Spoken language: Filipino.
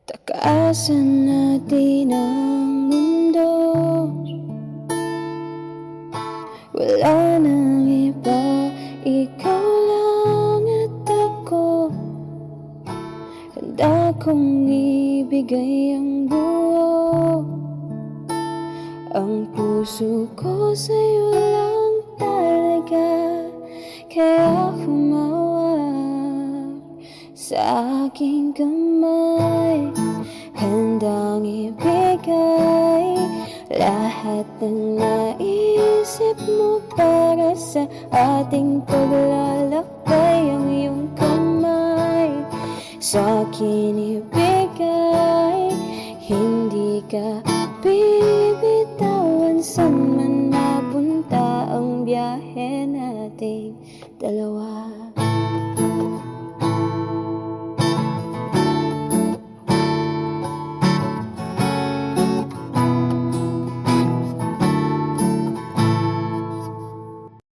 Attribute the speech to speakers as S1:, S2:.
S1: Takasan natin ang mundo, wala nang iba, ikaw lang at ako. Handa kong ibigay ang buo, ang puso ko sa'yo lang talaga. Kaya humawak sa aking kamay, handang ibigay lahat ng naisip mo para sa ating paglalakbay. Ang iyong kamay sa akin ibigay, hindi ka